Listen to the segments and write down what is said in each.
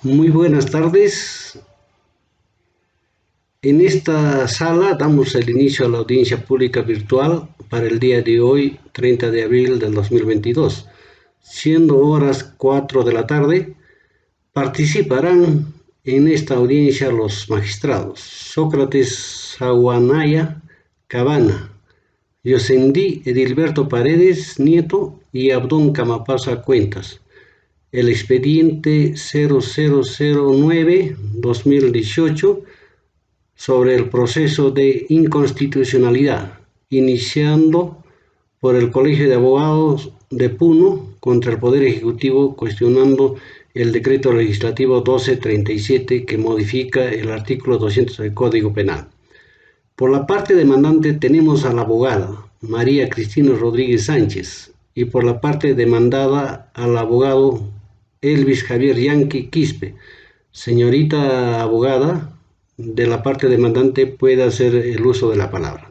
Muy buenas tardes. En esta sala damos el inicio a la audiencia pública virtual para el día de hoy, 30 de abril del 2022. Siendo horas 4 de la tarde, participarán en esta audiencia los magistrados Sócrates Saguanaya Cabana, Yosendi Edilberto Paredes Nieto y Abdón Camapasa Cuentas. El expediente 0009-2018 sobre el proceso de inconstitucionalidad, iniciando por el Colegio de Abogados de Puno contra el Poder Ejecutivo, cuestionando el decreto legislativo 1237 que modifica el artículo 200 del Código Penal. Por la parte demandante tenemos a la abogada María Cristina Rodríguez Sánchez y por la parte demandada al abogado Elvis Javier Yanqui Quispe. Señorita abogada, de la parte demandante puede hacer el uso de la palabra.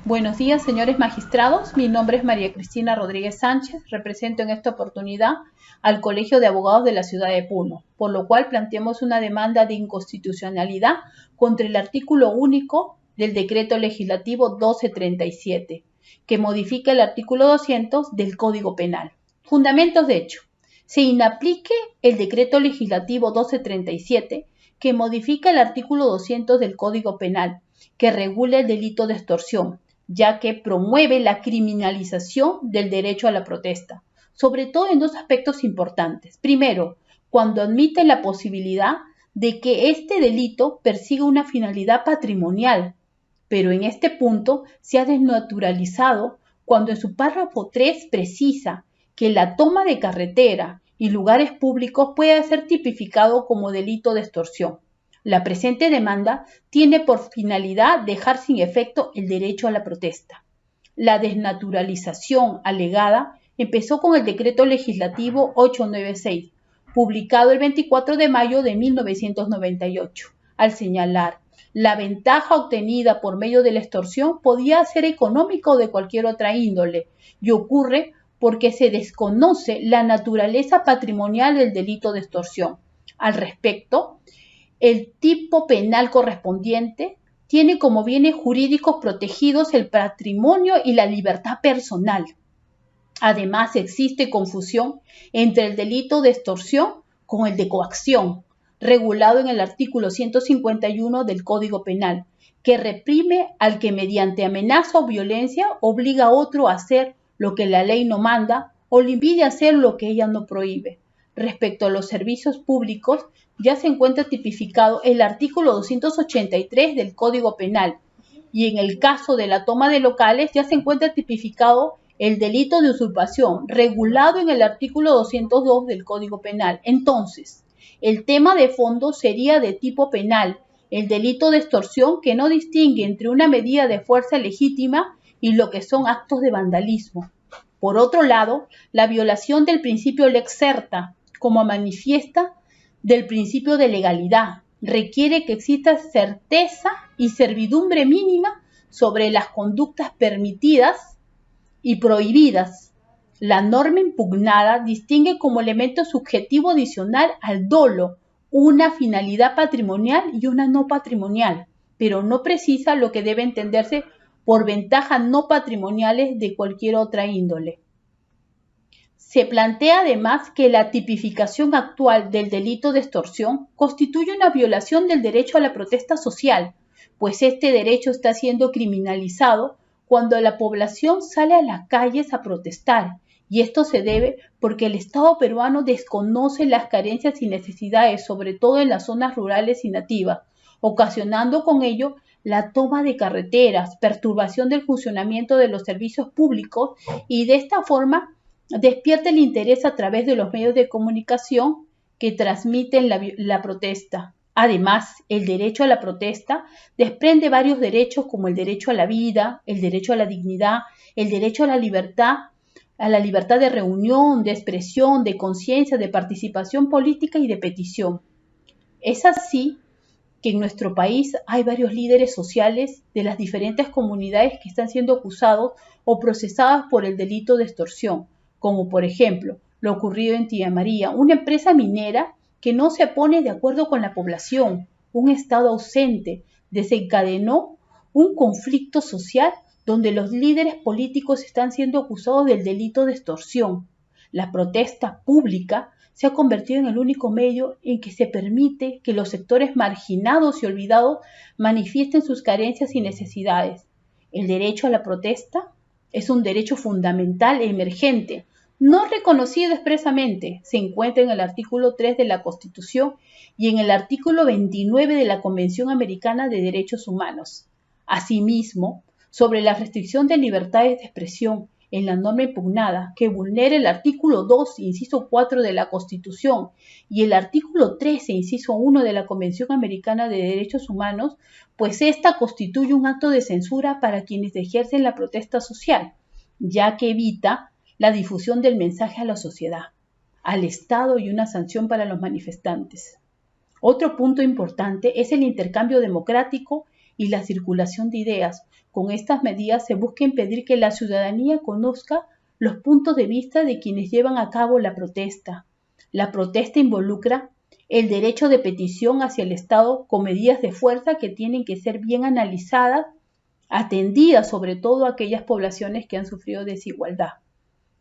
Buenos días, señores magistrados. Mi nombre es María Cristina Rodríguez Sánchez. Represento en esta oportunidad al Colegio de Abogados de la ciudad de Puno, por lo cual planteamos una demanda de inconstitucionalidad contra el artículo único del decreto legislativo 1237, que modifica el artículo 200 del Código Penal. Fundamentos de hecho. Se inaplique el decreto legislativo 1237, que modifica el artículo 200 del Código Penal, que regula el delito de extorsión, ya que promueve la criminalización del derecho a la protesta, sobre todo en dos aspectos importantes. Primero, cuando admite la posibilidad de que este delito persiga una finalidad patrimonial, pero en este punto se ha desnaturalizado cuando en su párrafo 3 precisa que la toma de carretera y lugares públicos puede ser tipificado como delito de extorsión. La presente demanda tiene por finalidad dejar sin efecto el derecho a la protesta. La desnaturalización alegada empezó con el decreto legislativo 896, publicado el 24 de mayo de 1998, al señalar la ventaja obtenida por medio de la extorsión podía ser económica o de cualquier otra índole, y ocurre porque se desconoce la naturaleza patrimonial del delito de extorsión. Al respecto, el tipo penal correspondiente tiene como bienes jurídicos protegidos el patrimonio y la libertad personal. Además, existe confusión entre el delito de extorsión con el de coacción, regulado en el artículo 151 del Código Penal, que reprime al que mediante amenaza o violencia obliga a otro a hacer lo que la ley no manda o le impide hacer lo que ella no prohíbe. Respecto a los servicios públicos, ya se encuentra tipificado el artículo 283 del Código Penal y en el caso de la toma de locales ya se encuentra tipificado el delito de usurpación, regulado en el artículo 202 del Código Penal. Entonces, el tema de fondo sería de tipo penal, el delito de extorsión que no distingue entre una medida de fuerza legítima y lo que son actos de vandalismo. Por otro lado, la violación del principio lex certa, como manifiesta del principio de legalidad, requiere que exista certeza y servidumbre mínima sobre las conductas permitidas y prohibidas. La norma impugnada distingue como elemento subjetivo adicional al dolo una finalidad patrimonial y una no patrimonial, pero no precisa lo que debe entenderse por ventajas no patrimoniales de cualquier otra índole. Se plantea además que la tipificación actual del delito de extorsión constituye una violación del derecho a la protesta social, pues este derecho está siendo criminalizado cuando la población sale a las calles a protestar, y esto se debe porque el Estado peruano desconoce las carencias y necesidades, sobre todo en las zonas rurales y nativas, ocasionando con ello la toma de carreteras, perturbación del funcionamiento de los servicios públicos y de esta forma despierta el interés a través de los medios de comunicación que transmiten la protesta. Además, el derecho a la protesta desprende varios derechos como el derecho a la vida, el derecho a la dignidad, el derecho a la libertad de reunión, de expresión, de conciencia, de participación política y de petición. Es así que en nuestro país hay varios líderes sociales de las diferentes comunidades que están siendo acusados o procesadas por el delito de extorsión, como por ejemplo lo ocurrido en Tía María, una empresa minera que no se pone de acuerdo con la población, un Estado ausente, desencadenó un conflicto social donde los líderes políticos están siendo acusados del delito de extorsión. La protesta pública se ha convertido en el único medio en que se permite que los sectores marginados y olvidados manifiesten sus carencias y necesidades. El derecho a la protesta es un derecho fundamental e emergente, no reconocido expresamente. Se encuentra en el artículo 3 de la Constitución y en el artículo 29 de la Convención Americana de Derechos Humanos. Asimismo, sobre la restricción de libertades de expresión en la norma impugnada que vulnera el artículo 2, inciso 4 de la Constitución y el artículo 13, inciso 1 de la Convención Americana de Derechos Humanos, pues esta constituye un acto de censura para quienes ejercen la protesta social, ya que evita la difusión del mensaje a la sociedad, al Estado y una sanción para los manifestantes. Otro punto importante es el intercambio democrático y la circulación de ideas. Con estas medidas se busca impedir que la ciudadanía conozca los puntos de vista de quienes llevan a cabo la protesta. La protesta involucra el derecho de petición hacia el Estado con medidas de fuerza que tienen que ser bien analizadas, atendidas sobre todo a aquellas poblaciones que han sufrido desigualdad.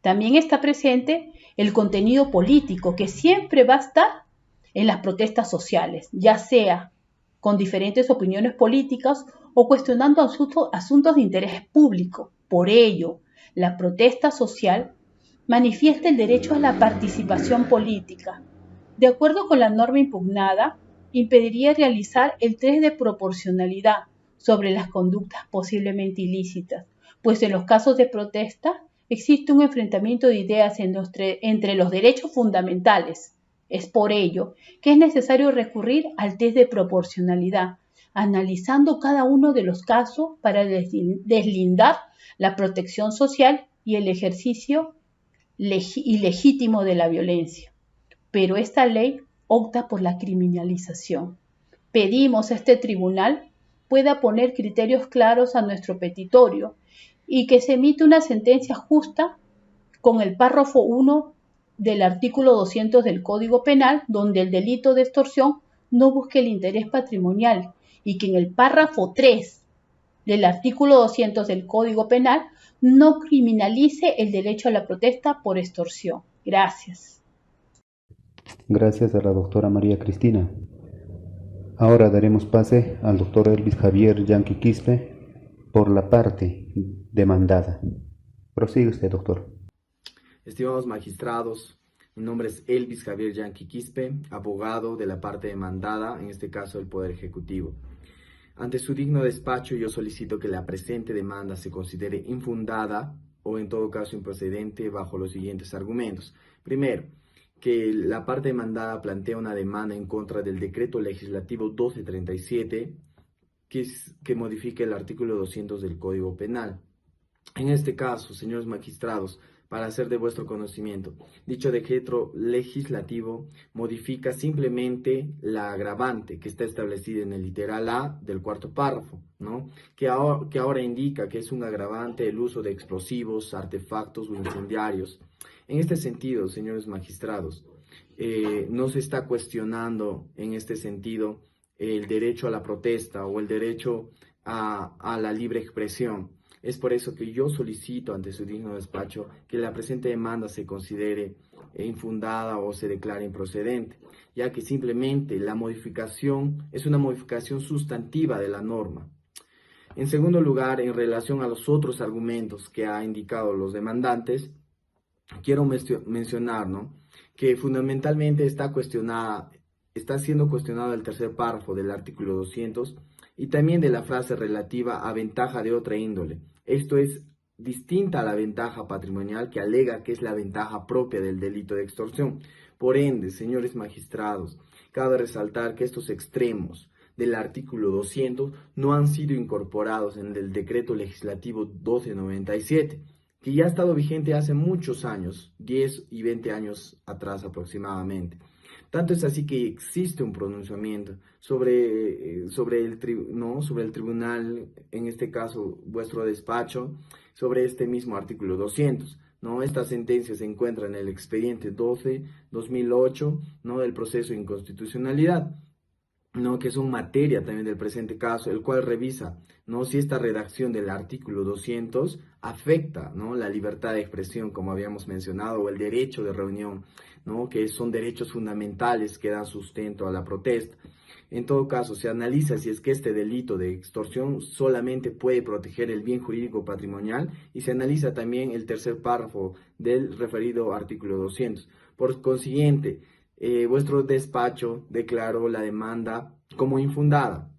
También está presente el contenido político que siempre va a estar en las protestas sociales, ya sea con diferentes opiniones políticas o cuestionando asuntos de interés público. Por ello, la protesta social manifiesta el derecho a la participación política. De acuerdo con la norma impugnada, impediría realizar el test de proporcionalidad sobre las conductas posiblemente ilícitas, pues en los casos de protesta existe un enfrentamiento de ideas entre los derechos fundamentales. Es por ello que es necesario recurrir al test de proporcionalidad, analizando cada uno de los casos para deslindar la protección social y el ejercicio ilegítimo de la violencia. Pero esta ley opta por la criminalización. Pedimos a este tribunal pueda poner criterios claros a nuestro petitorio y que se emita una sentencia justa con el párrafo 1 del artículo 200 del Código Penal, donde el delito de extorsión no busque el interés patrimonial, y que en el párrafo 3 del artículo 200 del Código Penal no criminalice el derecho a la protesta por extorsión. Gracias. Gracias a la doctora María Cristina. Ahora daremos pase al doctor Elvis Javier Yanqui Quispe por la parte demandada. Prosigue usted, doctor. Estimados magistrados, mi nombre es Elvis Javier Yanqui Quispe, abogado de la parte demandada, en este caso el Poder Ejecutivo. Ante su digno despacho, yo solicito que la presente demanda se considere infundada o en todo caso improcedente bajo los siguientes argumentos. Primero, que la parte demandada plantea una demanda en contra del Decreto Legislativo 1237, que modifica el artículo 200 del Código Penal. En este caso, señores magistrados, para hacer de vuestro conocimiento, dicho decreto legislativo modifica simplemente la agravante que está establecida en el literal A del cuarto párrafo, ¿no? que ahora indica que es un agravante el uso de explosivos, artefactos o incendiarios. En este sentido, señores magistrados, no se está cuestionando en este sentido el derecho a la protesta o el derecho a la libre expresión. Es por eso que yo solicito ante su digno despacho que la presente demanda se considere infundada o se declare improcedente, ya que simplemente la modificación es una modificación sustantiva de la norma. En segundo lugar, en relación a los otros argumentos que ha indicado los demandantes, quiero mencionar, ¿no?, que fundamentalmente está siendo cuestionado el tercer párrafo del artículo 200 y también de la frase relativa a ventaja de otra índole. Esto es distinta a la ventaja patrimonial que alega que es la ventaja propia del delito de extorsión. Por ende, señores magistrados, cabe resaltar que estos extremos del artículo 200 no han sido incorporados en el decreto legislativo 1297, que ya ha estado vigente hace muchos años, 10 y 20 años atrás aproximadamente. Tanto es así que existe un pronunciamiento sobre el tribunal, en este caso vuestro despacho, sobre este mismo artículo 200. ¿no? Esta sentencia se encuentra en el expediente 12-2008, ¿no? Del proceso de inconstitucionalidad, ¿no? Que son materia también del presente caso, el cual revisa, ¿no? Si esta redacción del artículo 200 afecta, ¿no? La libertad de expresión, como habíamos mencionado, o el derecho de reunión, ¿no? Que son derechos fundamentales que dan sustento a la protesta. En todo caso, se analiza si es que este delito de extorsión solamente puede proteger el bien jurídico patrimonial, y se analiza también el tercer párrafo del referido artículo 200. Por consiguiente, vuestro despacho declaró la demanda como infundada,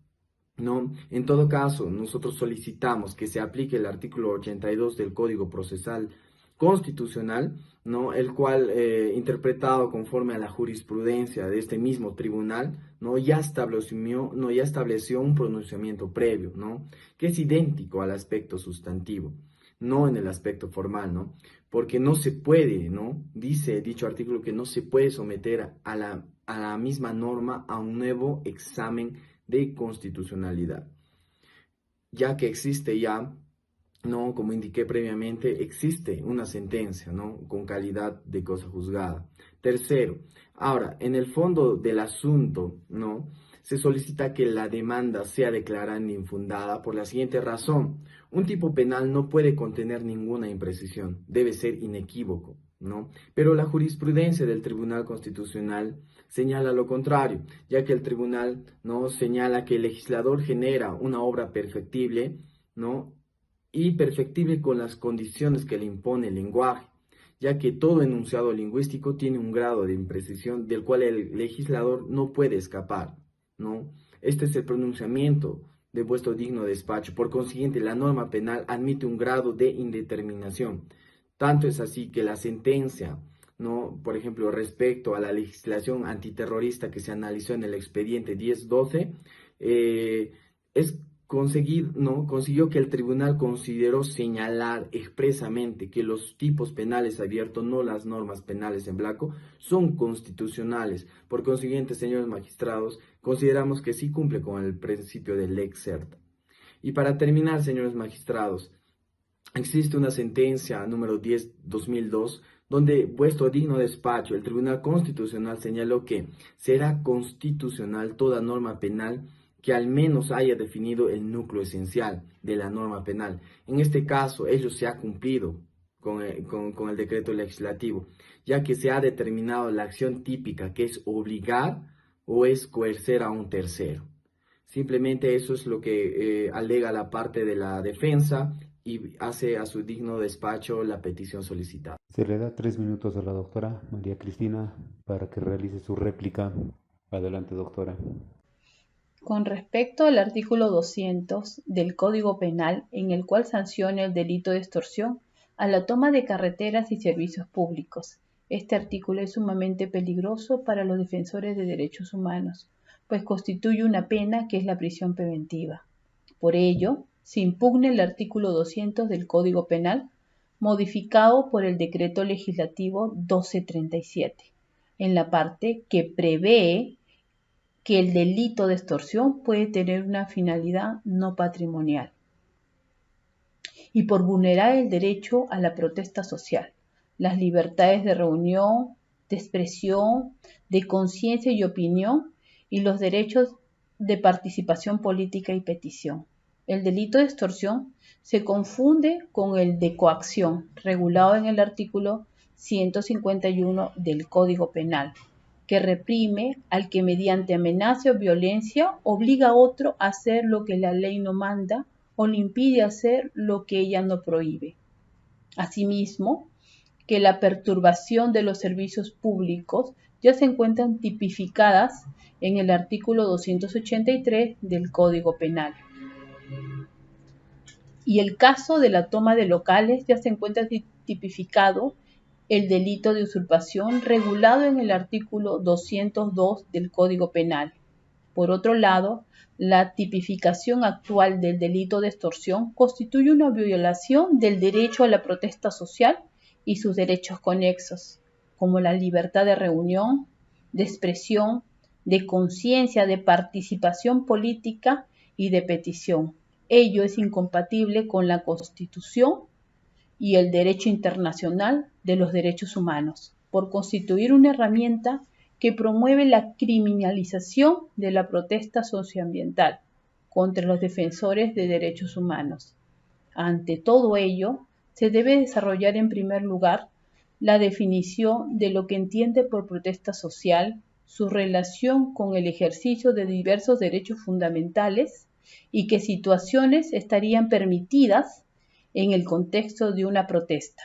¿no? En todo caso, nosotros solicitamos que se aplique el artículo 82 del Código Procesal Constitucional, ¿no? El cual, interpretado conforme a la jurisprudencia de este mismo tribunal, ¿no? Ya estableció un pronunciamiento previo, ¿no? Que es idéntico al aspecto sustantivo, no en el aspecto formal, ¿no? Porque no se puede, ¿no? Dice dicho artículo que no se puede someter a la misma norma a un nuevo examen de constitucionalidad, ya que existe ya, ¿no? Como indiqué previamente, existe una sentencia, ¿no? Con calidad de cosa juzgada. Tercero, ahora, en el fondo del asunto, ¿no? Se solicita que la demanda sea declarada infundada por la siguiente razón: un tipo penal no puede contener ninguna imprecisión, debe ser inequívoco, ¿no? Pero la jurisprudencia del Tribunal Constitucional señala lo contrario, ya que el tribunal, ¿no? Señala que el legislador genera una obra perfectible, ¿no? Y perfectible con las condiciones que le impone el lenguaje, ya que todo enunciado lingüístico tiene un grado de imprecisión del cual el legislador no puede escapar, ¿no? Este es el pronunciamiento de vuestro digno despacho. Por consiguiente, la norma penal admite un grado de indeterminación. Tanto es así que la sentencia, ¿no? Por ejemplo, respecto a la legislación antiterrorista que se analizó en el expediente 1012, consiguió que el tribunal consideró señalar expresamente que los tipos penales abiertos, no las normas penales en blanco, son constitucionales. Por consiguiente, señores magistrados, consideramos que sí cumple con el principio del lex certa. Y para terminar, señores magistrados, existe una sentencia número 10/2002, donde vuestro digno despacho, el Tribunal Constitucional, señaló que será constitucional toda norma penal que al menos haya definido el núcleo esencial de la norma penal. En este caso, ello se ha cumplido con el decreto legislativo, ya que se ha determinado la acción típica, que es obligar o es coercer a un tercero. Simplemente eso es lo que alega la parte de la defensa y hace a su digno despacho la petición solicitada. Se le da 3 minutos a la doctora María Cristina para que realice su réplica. Adelante, doctora. Con respecto al artículo 200 del Código Penal, en el cual sanciona el delito de extorsión a la toma de carreteras y servicios públicos, este artículo es sumamente peligroso para los defensores de derechos humanos, pues constituye una pena que es la prisión preventiva. Por ello, se impugna el artículo 200 del Código Penal, modificado por el Decreto Legislativo 1237, en la parte que prevé que el delito de extorsión puede tener una finalidad no patrimonial y por vulnerar el derecho a la protesta social, las libertades de reunión, de expresión, de conciencia y opinión y los derechos de participación política y petición. El delito de extorsión se confunde con el de coacción, regulado en el artículo 151 del Código Penal, que reprime al que mediante amenaza o violencia obliga a otro a hacer lo que la ley no manda o le impide hacer lo que ella no prohíbe. Asimismo, que la perturbación de los servicios públicos ya se encuentran tipificadas en el artículo 283 del Código Penal. Y el caso de la toma de locales ya se encuentra tipificado el delito de usurpación regulado en el artículo 202 del Código Penal. Por otro lado, la tipificación actual del delito de extorsión constituye una violación del derecho a la protesta social y sus derechos conexos, como la libertad de reunión, de expresión, de conciencia, de participación política y de petición. Ello es incompatible con la Constitución y el derecho internacional de los derechos humanos, por constituir una herramienta que promueve la criminalización de la protesta socioambiental contra los defensores de derechos humanos. Ante todo ello, se debe desarrollar en primer lugar la definición de lo que entiende por protesta social, su relación con el ejercicio de diversos derechos fundamentales y qué situaciones estarían permitidas en el contexto de una protesta.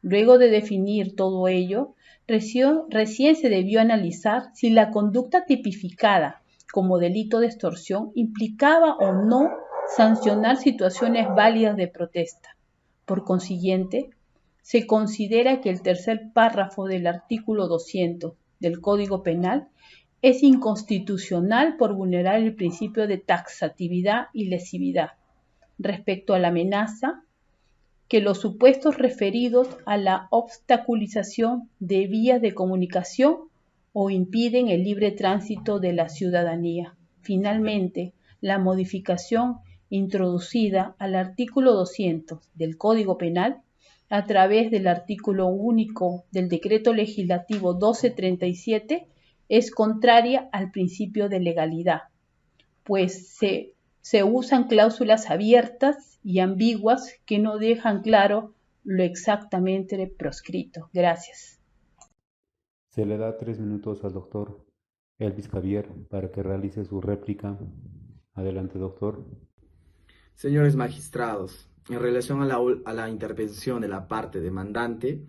Luego de definir todo ello, recién se debió analizar si la conducta tipificada como delito de extorsión implicaba o no sancionar situaciones válidas de protesta. Por consiguiente, se considera que el tercer párrafo del artículo 200 del Código Penal es inconstitucional por vulnerar el principio de taxatividad y lesividad respecto a la amenaza, que los supuestos referidos a la obstaculización de vías de comunicación o impiden el libre tránsito de la ciudadanía. Finalmente, la modificación introducida al artículo 200 del Código Penal a través del artículo único del Decreto Legislativo 1237 es contraria al principio de legalidad, pues se usan cláusulas abiertas y ambiguas que no dejan claro lo exactamente proscrito. Gracias. Se le da 3 minutos al doctor Elvis Javier para que realice su réplica. Adelante, doctor. Señores magistrados, en relación a la intervención de la parte demandante,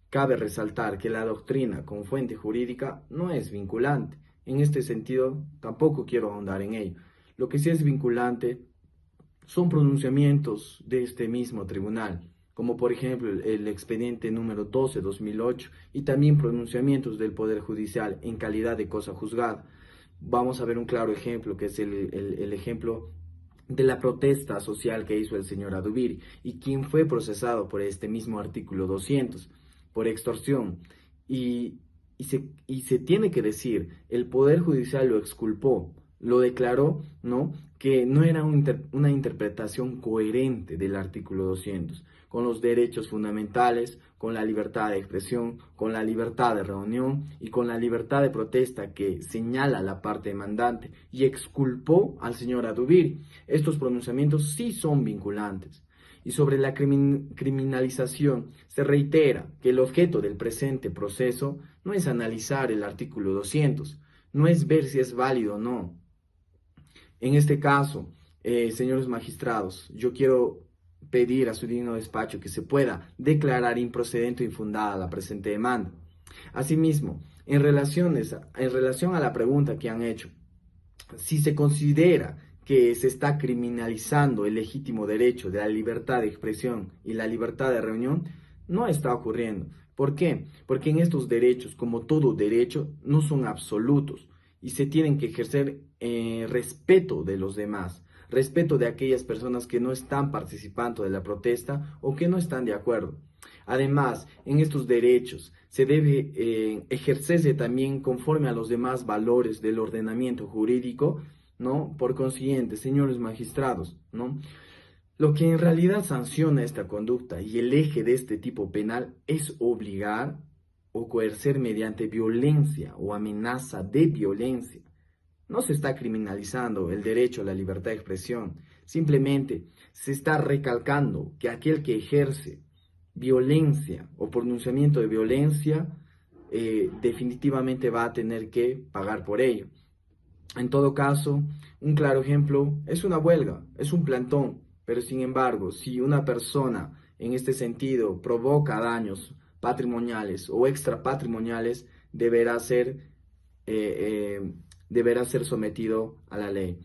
cabe resaltar que la doctrina con fuente jurídica no es vinculante. En este sentido, tampoco quiero ahondar en ello. Lo que sí es vinculante son pronunciamientos de este mismo tribunal, como por ejemplo el expediente número 12/2008 y también pronunciamientos del Poder Judicial en calidad de cosa juzgada. Vamos a ver un claro ejemplo, que es el ejemplo de la protesta social que hizo el señor Adubiri y quien fue procesado por este mismo artículo 200 por extorsión y se tiene que decir, el Poder Judicial lo exculpó, lo declaró, ¿no?, que no era una interpretación coherente del artículo 200, con los derechos fundamentales, con la libertad de expresión, con la libertad de reunión y con la libertad de protesta que señala la parte demandante, y exculpó al señor Adubiri. Estos pronunciamientos sí son vinculantes. Y sobre la criminalización, se reitera que el objeto del presente proceso no es analizar el artículo 200, no es ver si es válido o no. En este caso, señores magistrados, yo quiero pedir a su digno despacho que se pueda declarar improcedente o infundada la presente demanda. Asimismo, en relación a la pregunta que han hecho, si se considera que se está criminalizando el legítimo derecho de la libertad de expresión y la libertad de reunión, no está ocurriendo. ¿Por qué? Porque en estos derechos, como todo derecho, no son absolutos y se tienen que ejercer respeto de los demás, respeto de aquellas personas que no están participando de la protesta o que no están de acuerdo. Además, en estos derechos se debe ejercerse también conforme a los demás valores del ordenamiento jurídico, ¿no? Por consiguiente, señores magistrados, ¿no?, lo que en realidad sanciona esta conducta y el eje de este tipo penal es obligar o coercer mediante violencia o amenaza de violencia. No se está criminalizando el derecho a la libertad de expresión, simplemente se está recalcando que aquel que ejerce violencia o pronunciamiento de violencia definitivamente va a tener que pagar por ello. En todo caso, un claro ejemplo es una huelga, es un plantón, pero sin embargo, si una persona en este sentido provoca daños patrimoniales o extrapatrimoniales, deberá ser sometido a la ley.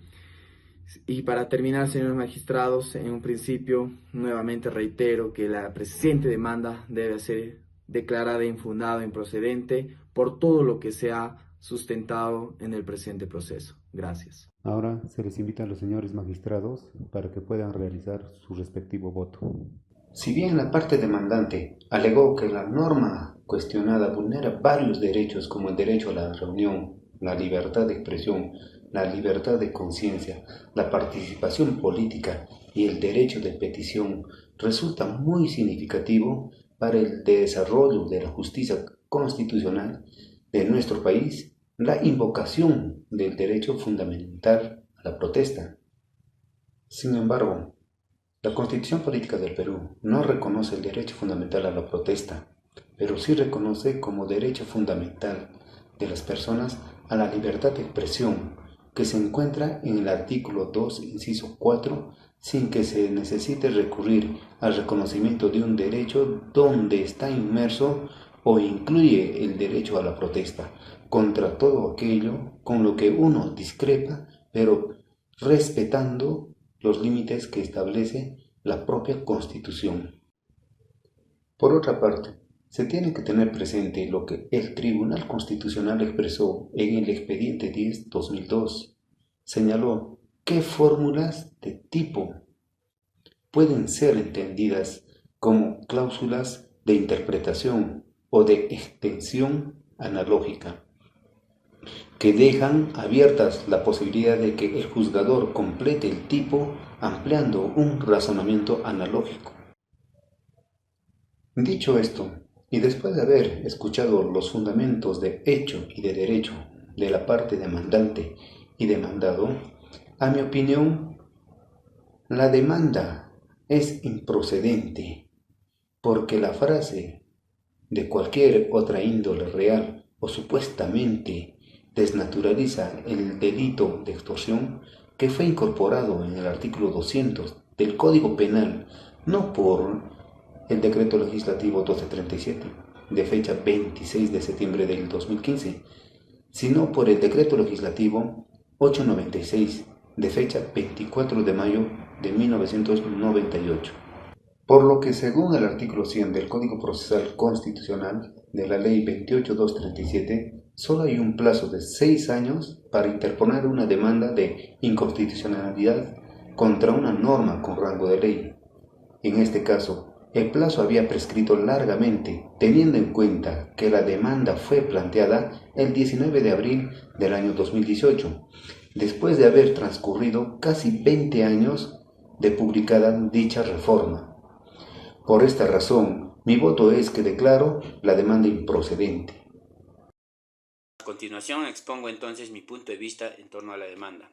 Y para terminar, señores magistrados, en un principio, nuevamente reitero que la presente demanda debe ser declarada infundada e improcedente por todo lo que se ha sustentado en el presente proceso. Gracias. Ahora se les invita a los señores magistrados para que puedan realizar su respectivo voto. Si bien la parte demandante alegó que la norma cuestionada vulnera varios derechos como el derecho a la reunión, la libertad de expresión, la libertad de conciencia, la participación política y el derecho de petición resulta muy significativo para el desarrollo de la justicia constitucional de nuestro país, la invocación del derecho fundamental a la protesta. Sin embargo, la Constitución Política del Perú no reconoce el derecho fundamental a la protesta, pero sí reconoce como derecho fundamental de las personas a la libertad de expresión, que se encuentra en el artículo 2, inciso 4, sin que se necesite recurrir al reconocimiento de un derecho donde está inmerso o incluye el derecho a la protesta contra todo aquello con lo que uno discrepa, pero respetando los límites que establece la propia Constitución. Por otra parte, se tiene que tener presente lo que el Tribunal Constitucional expresó en el expediente 10/2002. Señaló qué fórmulas de tipo pueden ser entendidas como cláusulas de interpretación o de extensión analógica, que dejan abiertas la posibilidad de que el juzgador complete el tipo ampliando un razonamiento analógico. Dicho esto, y después de haber escuchado los fundamentos de hecho y de derecho de la parte demandante y demandado, a mi opinión, la demanda es improcedente, porque la frase de cualquier otra índole real o supuestamente desnaturaliza el delito de extorsión que fue incorporado en el artículo 200 del Código Penal, no por el Decreto Legislativo 1237, de fecha 26 de septiembre del 2015, sino por el Decreto Legislativo 896, de fecha 24 de mayo de 1998. Por lo que, según el artículo 100 del Código Procesal Constitucional de la Ley 28237, solo hay un plazo de 6 años para interponer una demanda de inconstitucionalidad contra una norma con rango de ley. En este caso, el plazo había prescrito largamente, teniendo en cuenta que la demanda fue planteada el 19 de abril del año 2018, después de haber transcurrido casi 20 años de publicada dicha reforma. Por esta razón, mi voto es que declaro la demanda improcedente. A continuación expongo entonces mi punto de vista en torno a la demanda.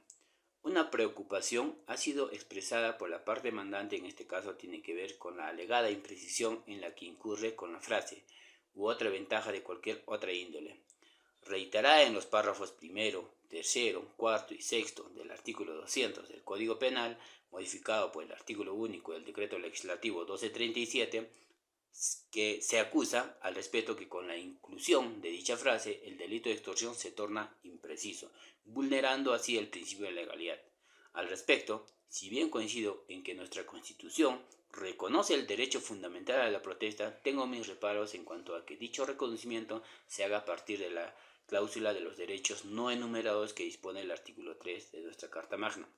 Una preocupación ha sido expresada por la parte demandante, en este caso tiene que ver con la alegada imprecisión en la que incurre con la frase u otra ventaja de cualquier otra índole. Reiterada en los párrafos primero, tercero, cuarto y sexto del artículo 200 del Código Penal, modificado por el artículo único del Decreto Legislativo 1237, que se acusa al respecto que con la inclusión de dicha frase el delito de extorsión se torna impreciso, vulnerando así el principio de legalidad. Al respecto, si bien coincido en que nuestra Constitución reconoce el derecho fundamental a la protesta, tengo mis reparos en cuanto a que dicho reconocimiento se haga a partir de la cláusula de los derechos no enumerados que dispone el artículo 3 de nuestra Carta Magna.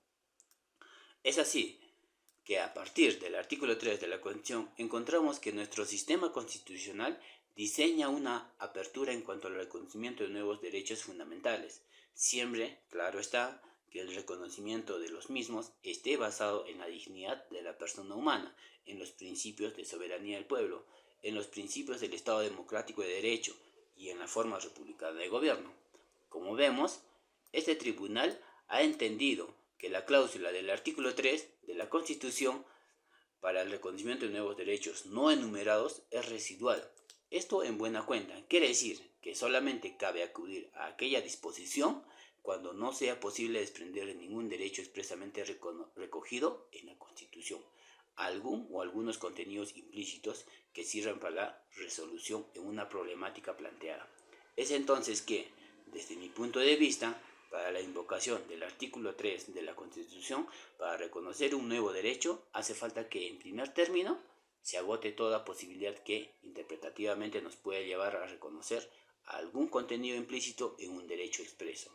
Es así que a partir del artículo 3 de la Constitución encontramos que nuestro sistema constitucional diseña una apertura en cuanto al reconocimiento de nuevos derechos fundamentales. Siempre, claro está, que el reconocimiento de los mismos esté basado en la dignidad de la persona humana, en los principios de soberanía del pueblo, en los principios del Estado democrático de derecho y en la forma republicana de gobierno. Como vemos, este tribunal ha entendido que la cláusula del artículo 3 de la Constitución para el reconocimiento de nuevos derechos no enumerados es residual. Esto en buena cuenta quiere decir que solamente cabe acudir a aquella disposición cuando no sea posible desprender de ningún derecho expresamente recogido en la Constitución, algún o algunos contenidos implícitos que sirvan para la resolución en una problemática planteada. Es entonces que, desde mi punto de vista, para la invocación del artículo 3 de la Constitución, para reconocer un nuevo derecho, hace falta que, en primer término, se agote toda posibilidad que interpretativamente nos pueda llevar a reconocer algún contenido implícito en un derecho expreso.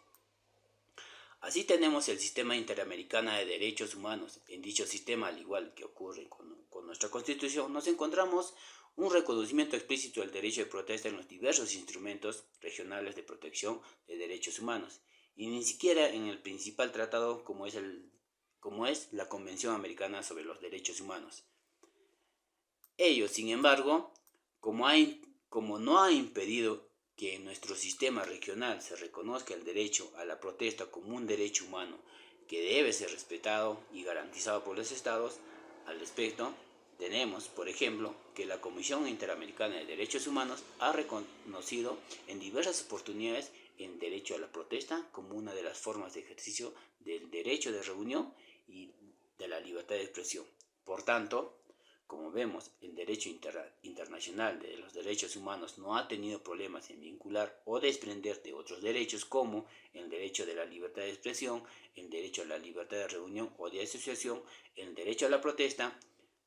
Así tenemos el Sistema Interamericano de Derechos Humanos. En dicho sistema, al igual que ocurre con nuestra Constitución, nos encontramos un reconocimiento explícito del derecho de protesta en los diversos instrumentos regionales de protección de derechos humanos, y ni siquiera en el principal tratado como es el como es la Convención Americana sobre los Derechos Humanos. Ello, sin embargo, como no ha impedido que en nuestro sistema regional se reconozca el derecho a la protesta como un derecho humano que debe ser respetado y garantizado por los estados, al respecto, tenemos, por ejemplo, que la Comisión Interamericana de Derechos Humanos ha reconocido en diversas oportunidades el derecho a la protesta como una de las formas de ejercicio del derecho de reunión y de la libertad de expresión. Por tanto, como vemos, el derecho internacional de los derechos humanos no ha tenido problemas en vincular o desprender de otros derechos como el derecho de la libertad de expresión, el derecho a la libertad de reunión o de asociación, el derecho a la protesta.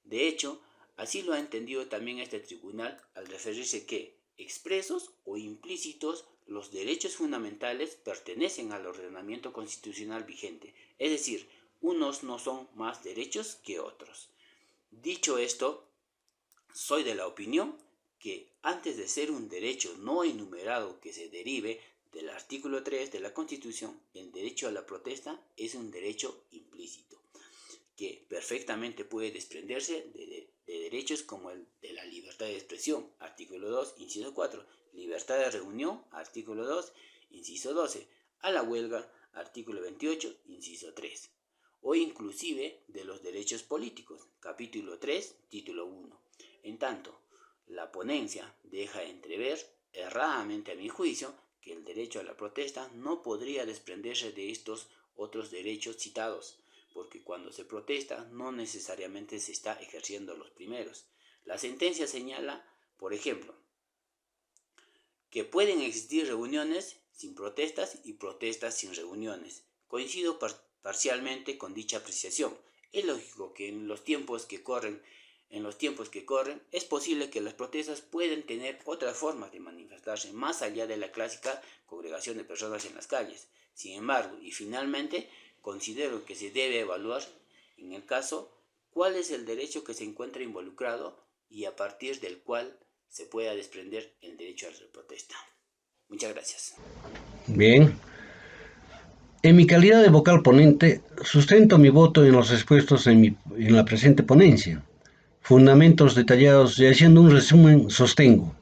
De hecho, así lo ha entendido también este tribunal al referirse que, expresos o implícitos, los derechos fundamentales pertenecen al ordenamiento constitucional vigente, es decir, unos no son más derechos que otros. Dicho esto, soy de la opinión que antes de ser un derecho no enumerado que se derive del artículo 3 de la Constitución, el derecho a la protesta es un derecho implícito, que perfectamente puede desprenderse de derechos como el de la libertad de expresión, artículo 2, inciso 4, libertad de reunión, artículo 2, inciso 12, a la huelga, artículo 28, inciso 3, o inclusive de los derechos políticos, capítulo 3, título 1. En tanto, la ponencia deja entrever, erradamente a mi juicio, que el derecho a la protesta no podría desprenderse de estos otros derechos citados, porque cuando se protesta no necesariamente se está ejerciendo los primeros. La sentencia señala, por ejemplo, que pueden existir reuniones sin protestas y protestas sin reuniones. Coincido parcialmente con dicha apreciación. Es lógico que en los tiempos que corren, es posible que las protestas pueden tener otras formas de manifestarse más allá de la clásica congregación de personas en las calles. Sin embargo, y finalmente, considero que se debe evaluar, en el caso, cuál es el derecho que se encuentra involucrado y a partir del cual se pueda desprender el derecho a la protesta. Muchas gracias. Bien. En mi calidad de vocal ponente, sustento mi voto en los expuestos en la presente ponencia. Fundamentos detallados y haciendo un resumen, sostengo.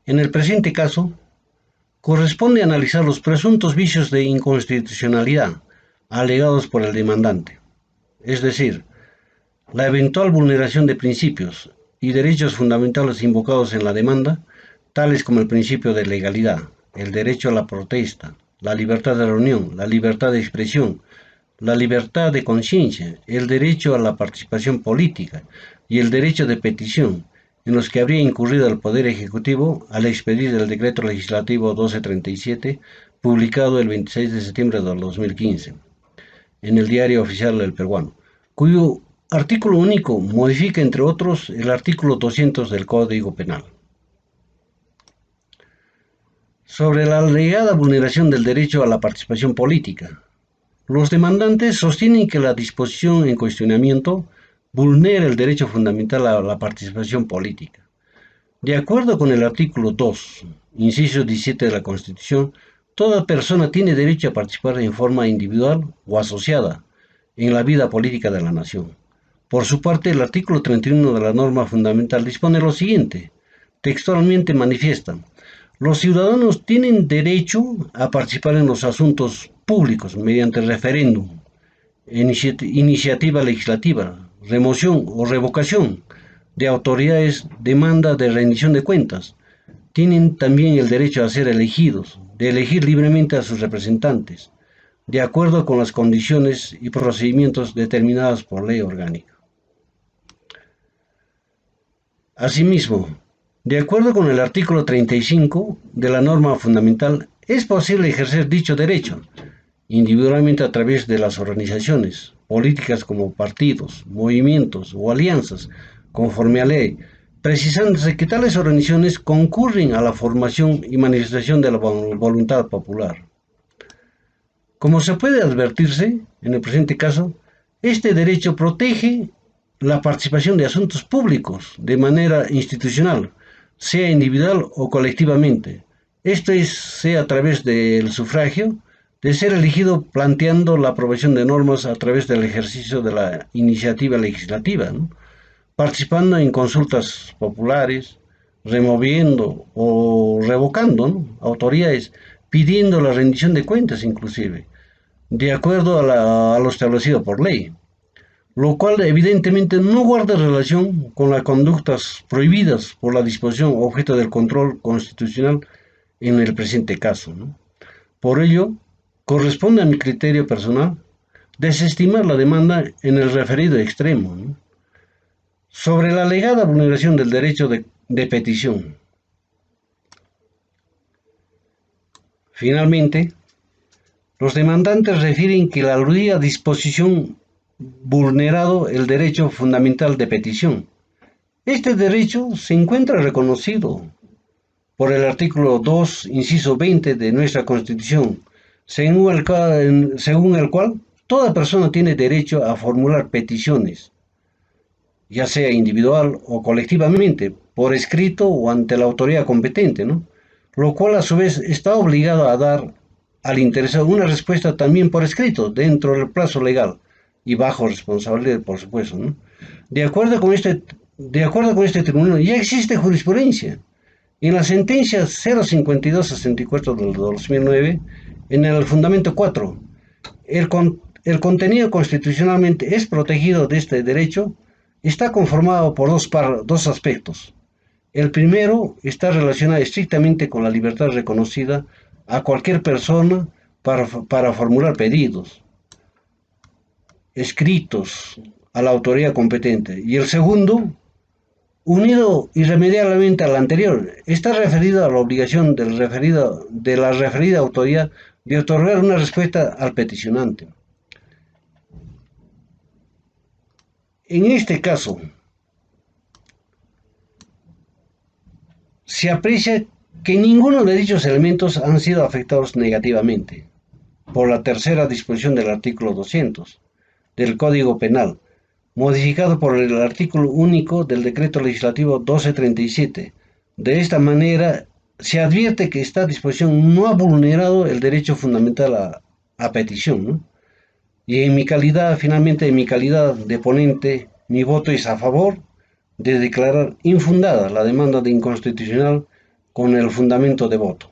En el presente caso, corresponde analizar los presuntos vicios de inconstitucionalidad alegados por el demandante, es decir, la eventual vulneración de principios y derechos fundamentales invocados en la demanda, tales como el principio de legalidad, el derecho a la protesta, la libertad de reunión, la libertad de expresión, la libertad de conciencia, el derecho a la participación política y el derecho de petición, en los que habría incurrido el Poder Ejecutivo al expedir el Decreto Legislativo 1237, publicado el 26 de septiembre de 2015, en el Diario Oficial del Peruano, cuyo artículo único modifica, entre otros, el artículo 200 del Código Penal. Sobre la alegada vulneración del derecho a la participación política, los demandantes sostienen que la disposición en cuestionamiento vulnera el derecho fundamental a la participación política. De acuerdo con el artículo 2, inciso 17 de la Constitución, toda persona tiene derecho a participar en forma individual o asociada en la vida política de la nación. Por su parte, el artículo 31 de la norma fundamental dispone lo siguiente, textualmente manifiesta: los ciudadanos tienen derecho a participar en los asuntos públicos mediante referéndum, iniciativa legislativa, remoción o revocación de autoridades, demanda de rendición de cuentas. Tienen también el derecho a ser elegidos, de elegir libremente a sus representantes, de acuerdo con las condiciones y procedimientos determinados por ley orgánica. Asimismo, de acuerdo con el artículo 35 de la norma fundamental, es posible ejercer dicho derecho individualmente a través de las organizaciones políticas como partidos, movimientos o alianzas, conforme a ley, precisándose que tales organizaciones concurren a la formación y manifestación de la voluntad popular. Como se puede advertirse, en el presente caso, este derecho protege la participación de asuntos públicos de manera institucional, sea individual o colectivamente. Esto es, sea a través del sufragio, de ser elegido planteando la aprobación de normas a través del ejercicio de la iniciativa legislativa, ¿no? Participando en consultas populares, removiendo o revocando, ¿no?, autoridades, pidiendo la rendición de cuentas inclusive, de acuerdo a lo establecido por ley, lo cual evidentemente no guarda relación con las conductas prohibidas por la disposición objeto del control constitucional en el presente caso, ¿no? Por ello, corresponde a mi criterio personal desestimar la demanda en el referido extremo, ¿no?, sobre la alegada vulneración del derecho de petición. Finalmente, los demandantes refieren que la aludida disposición vulnerado el derecho fundamental de petición. Este derecho se encuentra reconocido por el artículo 2, inciso 20 de nuestra Constitución, según el cual toda persona tiene derecho a formular peticiones, ya sea individual o colectivamente, por escrito o ante la autoridad competente, ¿no?, lo cual a su vez está obligado a dar al interesado una respuesta también por escrito, dentro del plazo legal y bajo responsabilidad, por supuesto, ¿no? De acuerdo con este tribunal, ya existe jurisprudencia. En la sentencia 052-64 del 2009, en el fundamento 4, el contenido constitucionalmente es protegido de este derecho, está conformado por dos aspectos. El primero está relacionado estrictamente con la libertad reconocida a cualquier persona para formular pedidos escritos a la autoridad competente. Y el segundo, unido irremediablemente al anterior, está referido a la obligación de la referida autoridad de otorgar una respuesta al peticionante. En este caso, se aprecia que ninguno de dichos elementos han sido afectados negativamente por la tercera disposición del artículo 200 del Código Penal, modificado por el artículo único del Decreto Legislativo 1237. De esta manera, se advierte que esta disposición no ha vulnerado el derecho fundamental a petición, ¿no? Y finalmente, en mi calidad de ponente, mi voto es a favor de declarar infundada la demanda de inconstitucional con el fundamento de voto.